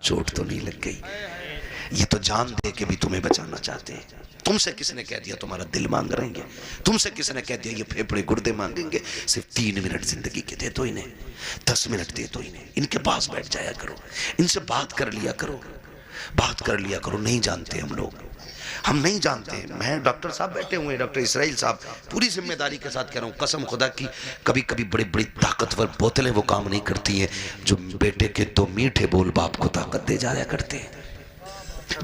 चोट तो नहीं लग गई? ये तो जान दे के भी तुम्हें बचाना चाहते हैं। तुमसे किसने कह दिया तुम्हारा दिल मांग रहेंगे? तुमसे किसने कह दिया ये फेफड़े गुर्दे मांगेंगे? सिर्फ 3 मिनट जिंदगी के दे दो इन्हें, 10 मिनट दे दो इन्हें, इनके पास बैठ जाया करो, इनसे बात कर लिया करो, बात कर लिया करो। नहीं जानते हम लोग, हम नहीं जानते। मैं डॉक्टर साहब बैठे हुए हैं, डॉक्टर इसराइल साहब, पूरी जिम्मेदारी के साथ कह रहा हूँ, कसम खुदा की, कभी कभी बड़ी बड़ी ताकतवर बोतलें वो काम नहीं करती हैं जो बेटे के 2 मीठे बोल बाप को ताकत दे जाया करते हैं।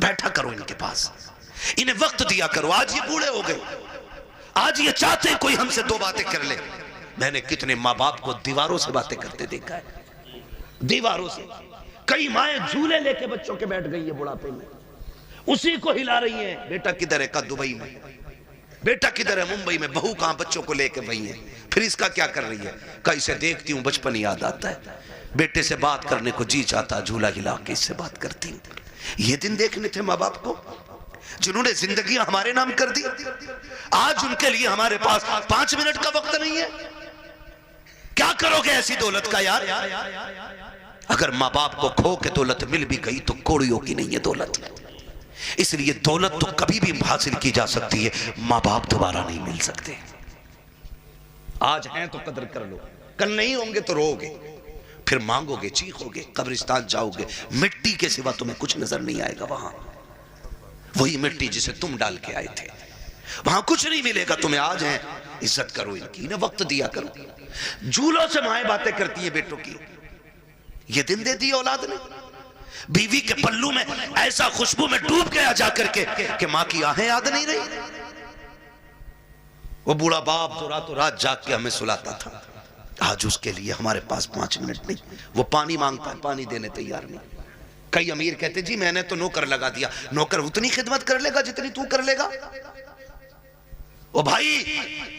बैठा करो इनके पास, इन्हें वक्त दिया करो। आज ये बूढ़े हो गए, आज ये चाहते हैं कोई हमसे 2 बातें कर ले। मैंने कितने माँ बाप को दीवारों से बातें करते देखा है, दीवारों से। कई माएं झूले लेके बच्चों के बैठ गई है बुढ़ापे में, उसी को हिला रही है। बेटा किधर है? का दुबई में। बेटा किधर है? मुंबई में। बहू कहां? बच्चों को लेके वही है। फिर इसका क्या कर रही है? कहीं से देखती हूं बचपन याद आता है, बेटे से बात करने को जी चाहता, झूला हिला के इससे बात करती हूं। ये दिन देखने थे माँ बाप को जिन्होंने जिंदगी हमारे नाम कर दी। आज उनके लिए हमारे पास 5 मिनट का वक्त नहीं है। क्या करोगे ऐसी दौलत का यार? अगर माँ बाप को खो के दौलत मिल भी गई तो कौड़ियों की नहीं है दौलत। इसलिए दौलत तो कभी भी हासिल की जा सकती है, माँ बाप दोबारा नहीं मिल सकते। आज हैं तो कदर कर लो, कल नहीं होंगे तो रोओगे, फिर मांगोगे, चीखोगे, कब्रिस्तान जाओगे, मिट्टी के सिवा तुम्हें कुछ नजर नहीं आएगा। वहां वही मिट्टी जिसे तुम डाल के आए थे, वहां कुछ नहीं मिलेगा तुम्हें। आज हैं, इज्जत करो इनकी, इन्हें वक्त दिया करो। झूलों से माएं बातें करती हैं बेटों की। ये दिन दे दी औलाद ने, बीवी के पल्लू में ऐसा खुशबू में डूब गया जाकर के कि मां की आहें याद नहीं रही। वो बूढ़ा बाप तो रातों रात जाग के हमें सुलाता था, आज उसके लिए हमारे पास 5 मिनट नहीं। वो पानी मांगता है, पानी देने तैयार नहीं। कई अमीर कहते जी मैंने तो नौकर लगा दिया। नौकर उतनी खिदमत कर लेगा जितनी तू कर लेगा। ओ भाई,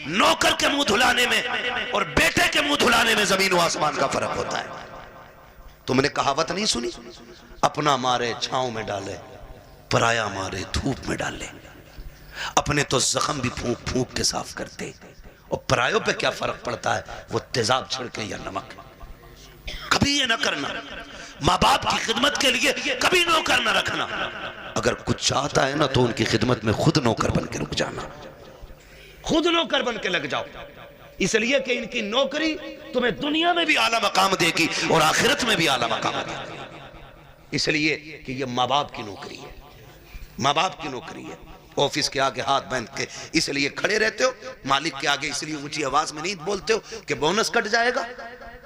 नौकर के मुंह धुलाने में और बेटे के मुंह धुलाने में जमीन व आसमान का फर्क होता है। तुमने कहावत नहीं सुनी? अपना मारे छांव में डाले, पराया मारे धूप में डाले। अपने तो जख्म भी फूंक फूंक के साफ करते, और परायों पे क्या फर्क पड़ता है, वो तेजाब छिड़के या नमक। कभी ये ना करना, माँ बाप की खिदमत के लिए कभी नौकर ना रखना। अगर कुछ चाहता है ना तो उनकी खिदमत में खुद नौकर बन के रुक जाना, खुद नौकर बन के लग जाओ। इसलिए कि इनकी नौकरी तुम्हें दुनिया में भी आला मकाम देगी और आखिरत में भी आला मकाम देगी। इसलिए कि ये माँ बाप की नौकरी है, माँ बाप की नौकरी है। ऑफिस के आगे हाथ बांध के इसलिए खड़े रहते हो, मालिक के आगे इसलिए ऊंची आवाज में नहीं बोलते हो कि बोनस कट जाएगा।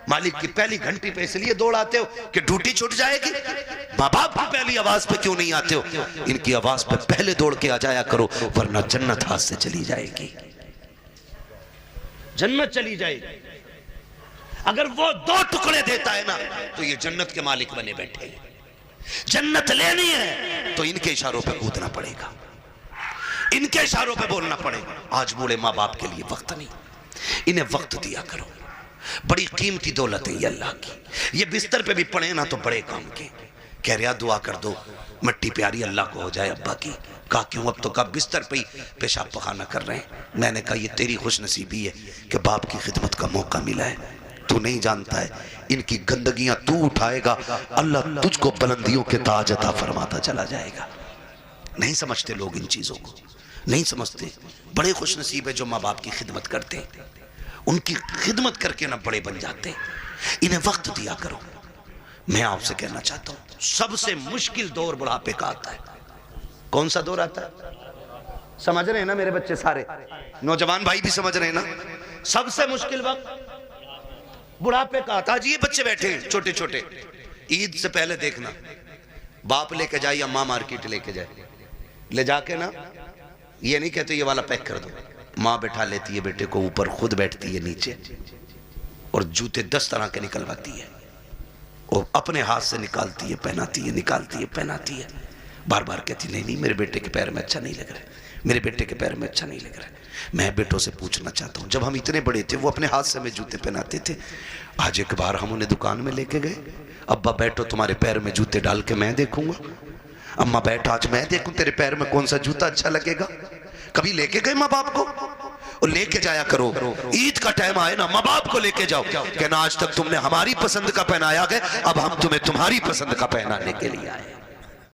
मालिक की पहली घंटी पे इसलिए दौड़ आते हो कि ड्यूटी छूट जाएगी। माँ बाप की पहली आवाज पे क्यों नहीं आते हो? इनकी आवाज पे पहले दौड़ के आ जाया करो, वरना जन्नत हाथ से चली जाएगी, जन्नत चली जाएगी। अगर वो 2 टुकड़े देता है ना तो ये जन्नत के मालिक बने बैठे हैं। जन्नत लेनी है तो इनके इशारों पे कूदना पड़ेगा, इनके इशारों पे बोलना पड़ेगा। आज बूढ़े माँ बाप के लिए वक्त नहीं, इन्हें वक्त दिया करो। बड़ी कीमती दौलत है ये अल्लाह की। ये बिस्तर पे भी पड़े ना तो बड़े काम के। कह रहा दुआ कर दो मिट्टी प्यारी अल्लाह को हो जाए अब्बा की। कहा क्यों? अब तो कब बिस्तर पे ही पेशाब पखाना कर रहे हैं। मैंने कहा ये तेरी खुशनसीबी है कि बाप की खिदमत का मौका मिला है। तू नहीं जानता है, इनकी गंदगियां तू उठाएगा, अल्लाह तुझको बुलंदियों के ताज अता फरमाता चला जाएगा। नहीं समझते लोग इन चीजों को, नहीं समझते। बड़े खुशनसीब है जो माँ बाप की खिदमत करते हैं, उनकी खिदमत करके ना बड़े बन जाते हैं। इन्हें वक्त दिया करो। मैं आपसे कहना चाहता हूं, सबसे मुश्किल दौर बुढ़ापे का आता है। कौन सा दौर आता है? समझ रहे हैं ना मेरे बच्चे सारे? नौजवान भाई भी समझ रहे हैं ना? सबसे मुश्किल वक्त बुढ़ापे का आता है। जी ये बच्चे बैठे हैं छोटे छोटे, ईद से पहले देखना, बाप लेके जाए या माँ मार्केट लेके जाए, ले जाके ना ये नहीं कहते ये वाला पैक कर दो, माँ बैठा लेती है बेटे को ऊपर, खुद बैठती है नीचे, और जूते 10 तरह के निकलवाती है, और अपने हाथ से निकालती है, पहनाती है, निकालती है, पहनाती है। बार बार कहती नहीं नहीं मेरे बेटे के पैर में अच्छा नहीं लग रहा है, मेरे बेटे के पैर में अच्छा नहीं लग रहा है। मैं बेटों से पूछना चाहता हूँ, जब हम इतने बड़े थे वो अपने हाथ से हमें जूते पहनाते थे। आज एक बार हम उन्हें दुकान में लेके गए, अब्बा बैठो तुम्हारे पैर में जूते डाल के मैं देखूंगा। अम्मा बैठ आज मैं देखूं तेरे पैर में कौन सा जूता अच्छा लगेगा। कभी लेके गए माँ बाप को? और लेके जाया करो। ईद का टाइम आए ना, माँ बाप को लेके जाओ, कहना आज तक तुमने हमारी पसंद का पहनाया है, अब हम तुम्हें तुम्हारी पसंद का पहनाने के लिए आए।